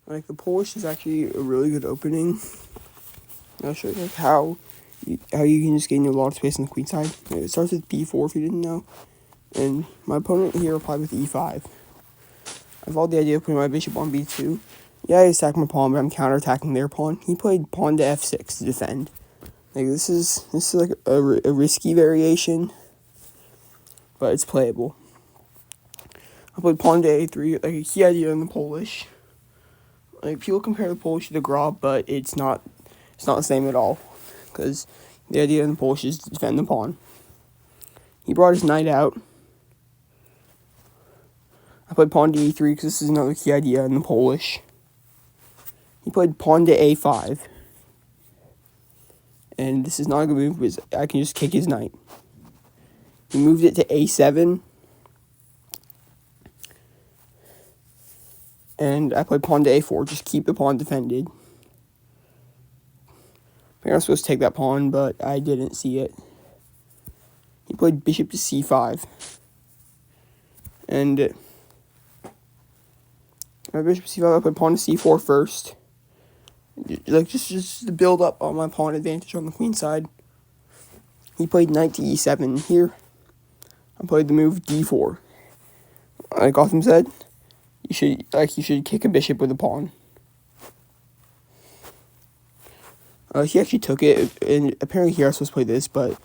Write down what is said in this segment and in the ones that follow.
Like, the Polish is actually a really good opening. I'll show you like how you can just gain a lot of space on the queen side. It starts with b4 if you didn't know. And my opponent here replied with e5. I followed the idea of putting my bishop on b2. Yeah, I attacked my pawn, but I'm counterattacking their pawn. He played pawn to f6 to defend. Like, this is like a risky variation, but it's playable. I played pawn to a3, like a key idea in the Polish. Like, people compare the Polish to the Grob, but it's not the same at all, because the idea in the Polish is to defend the pawn. He brought his knight out. I played pawn to e3 because this is another key idea in the Polish. He played pawn to a5. And this is not a good move because I can just kick his knight. He moved it to a7. And I played pawn to a4, just keep the pawn defended. I was supposed to take that pawn, but I didn't see it. He played bishop to c5. And my bishop to c5, I played pawn to c4 first. Like, just to build up on my pawn advantage on the queen side. He played knight to e7 here. I played the move d4. Like Gotham said, you should kick a bishop with a pawn. He actually took it, and apparently here I was supposed to play this, but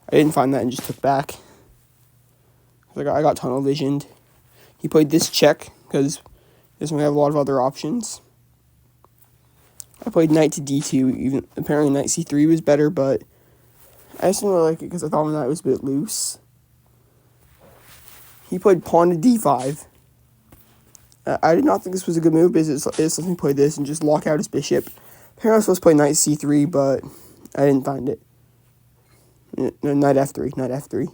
I didn't find that and just took back. Like, I got tunnel visioned. He played this check because he doesn't have a lot of other options. I played knight to d2. Even apparently knight c3 was better, but I just didn't really like it because I thought my knight was a bit loose. He played pawn to d5. I did not think this was a good move because it lets me play this and just lock out his bishop. Apparently I was supposed to play knight c3, but I didn't find it. No, knight f3.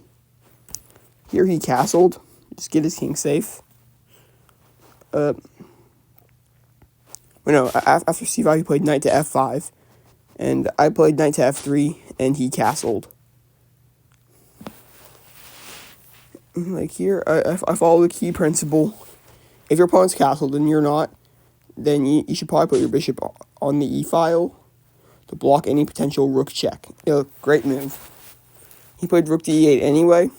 Here he castled. Just get his king safe. After c5 he played knight to f5. And I played knight to f3, and he castled. Like, here, I follow the key principle. If your opponent's castled and you're not, then you should probably put your bishop on the e-file to block any potential rook check. Great move. He played rook to e8 anyway.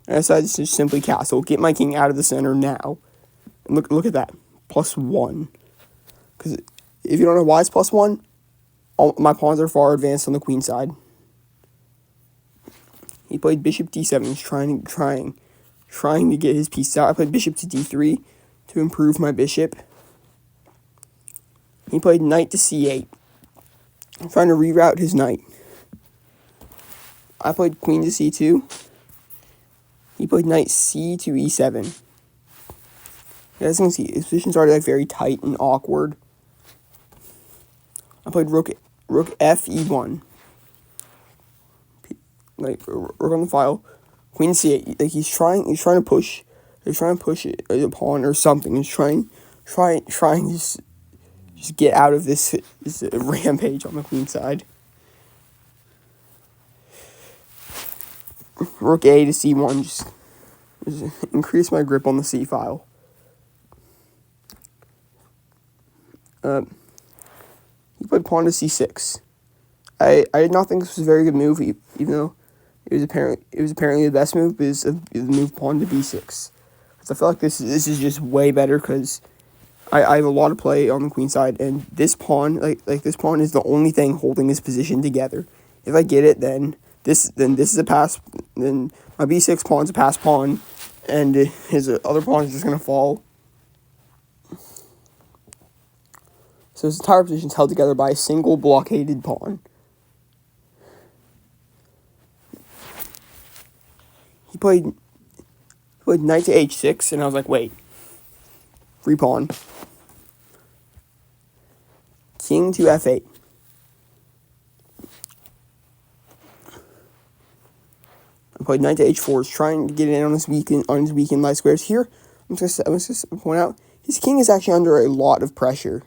And I decided to simply castle, get my king out of the center now. And look at that, +1. Because if you don't know why it's +1, all my pawns are far advanced on the queen side. He played bishop d7. He's trying to get his piece out. I played bishop to d3 to improve my bishop. He played knight to c8. I'm trying to reroute his knight. I played queen to c2. He played knight c to e7. As you can see, his position started like very tight and awkward. I played rook f e1. Like, rook on the file. Queen c8. Like, he's trying to push it, a pawn or something. He's trying to just get out of this rampage on the queen side. Rook a to c1, just increase my grip on the c file. He played pawn to c6. I did not think this was a very good move, even though it was apparently the best move, is the move pawn to b6. Because I feel like this is just way better because I have a lot of play on the queen side, and this pawn, like this pawn is the only thing holding this position together. If I get it, then this is a pass. Then my b6 pawn's a pass pawn, and his other pawn is just gonna fall. So his entire position is held together by a single blockaded pawn. He played knight to h6, and I was like, wait, free pawn. King to f8. I played knight to h4, trying to get in on his weakened light squares. Here, I'm just going to point out, his king is actually under a lot of pressure.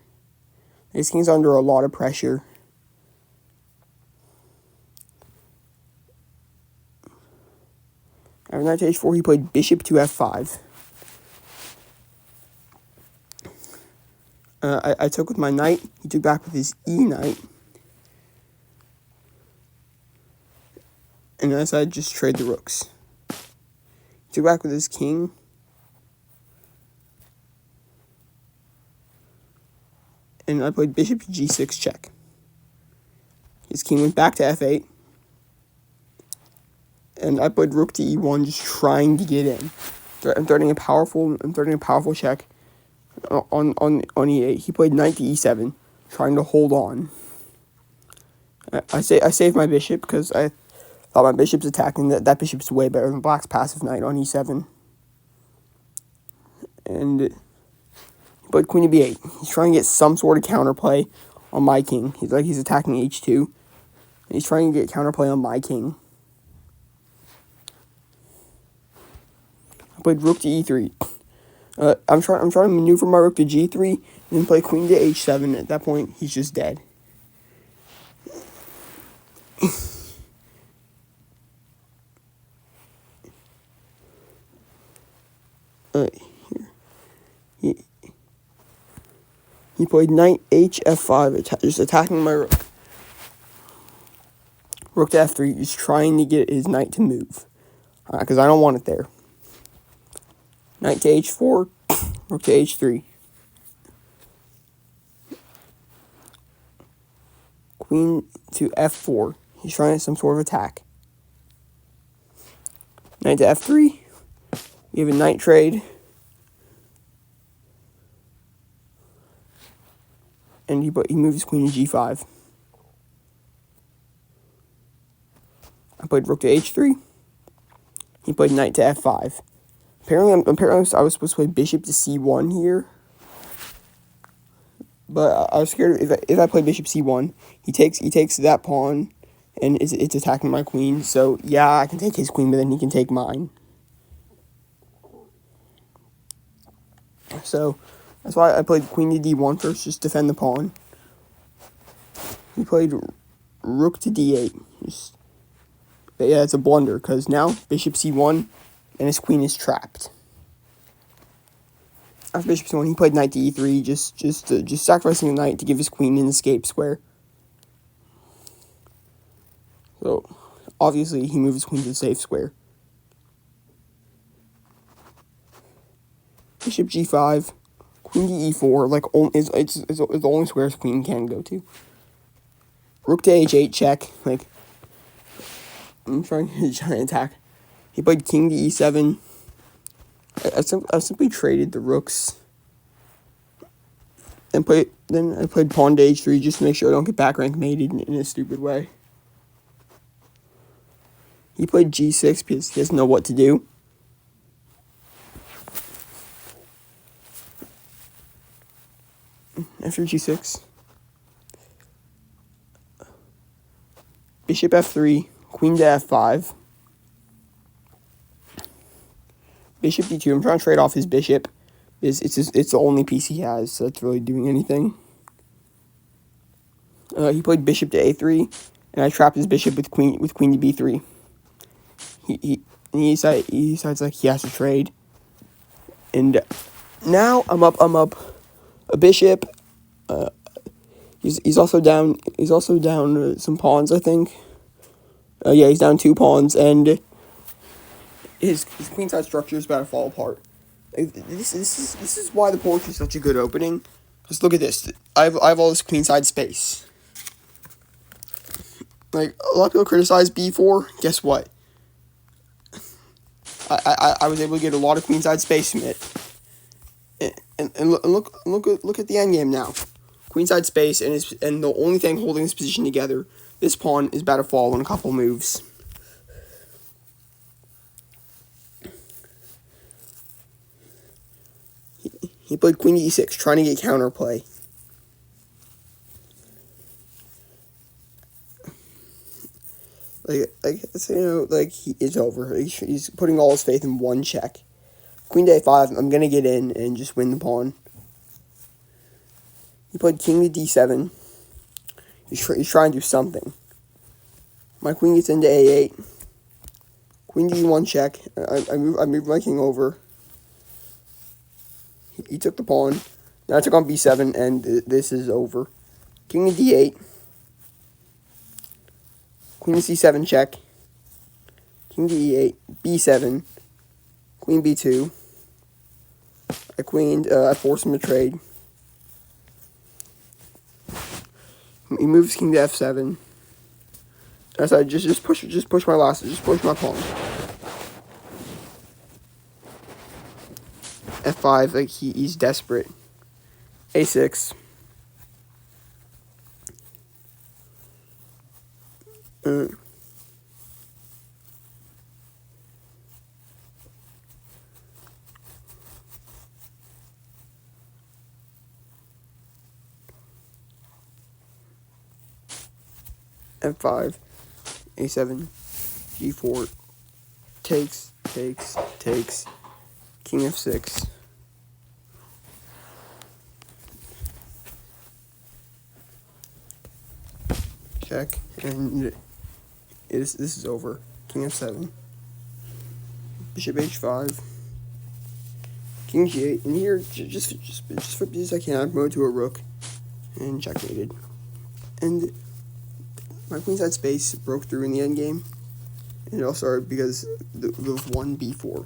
His king's under a lot of pressure. After knight to h4, he played bishop to f5. I took with my knight. He took back with his e-knight. And I decided to just trade the rooks. He took back with his king. And I played bishop to g6 check. His king went back to f8. And I played rook to e1, just trying to get in. I'm threatening a powerful check on e8. He played knight to e7, trying to hold on. I saved my bishop because I thought my bishop's attacking. That bishop's way better than black's passive knight on e7. And he played queen to b8. He's trying to get some sort of counterplay on my king. He's attacking h2. And he's trying to get counterplay on my king. I played rook to e3. I'm trying to maneuver my rook to g3 and then play queen to h7. At that point, he's just dead. Here. He played knight hf5, just attacking my rook. Rook to f3, just trying to get his knight to move. Because I don't want it there. Knight to h4, rook to h3. Queen to f4. He's trying some sort of attack. Knight to f3. We have a knight trade. And he moves his queen to g5. I played rook to h3. He played knight to f5. Apparently, I was supposed to play bishop to c1 here. But I was scared if I play bishop c1, he takes that pawn, and it's attacking my queen. So yeah, I can take his queen, but then he can take mine. So that's why I played queen to d1 first, just defend the pawn. He played rook to d8. But yeah, it's a blunder because now bishop c1, and his queen is trapped. After bishop c1, he played knight to e3, just sacrificing a knight to give his queen an escape square. So obviously he moved his queen to the safe square. Bishop g5, queen to e4, it's the only square his queen can go to. Rook to h8 check, I'm trying to attack. He played king to e7. I simply traded the rooks. Then I played pawn to h3 just to make sure I don't get back rank mated in a stupid way. He played g6 because he doesn't know what to do. After g6, bishop f3, queen to f5, bishop d2. I'm trying to trade off his bishop. It's the only piece he has that's really doing anything. He played bishop to a3, and I trapped his bishop with queen to b3. He decides like he has to trade, and now I'm up a bishop. He's also down some pawns, I think. Yeah, he's down 2 pawns, and his queenside structure is about to fall apart. This is why the porch is such a good opening. Because look at this. I have all this queenside space. Like, a lot of people criticize b4. Guess what? I was able to get a lot of queenside space from it. And look at the endgame now. Queenside space, and the only thing holding this position together, this pawn is about to fall in a couple moves. He played queen to e6, trying to get counterplay. It's over. He's putting all his faith in one check. Queen to a5, I'm going to get in and just win the pawn. He played king to d7. He's trying to do something. My queen gets into a8. Queen to e1 check. I moved my king over. He took the pawn. Now I took on b7, and this is over. King to d8. Queen to c7 check. King to e8. b7. Queen b2. I queened. I forced him to trade. He moves king to f7. As I just push my last, just push my pawn. f5, like he's desperate. a6. F5, A7, G4, takes, King F6. Check, and this is over. King F7, Bishop H5, King G8, and here, just for because I can, I promote to a rook, and checkmated. And my queenside space broke through in the endgame, and it all started because the one b4.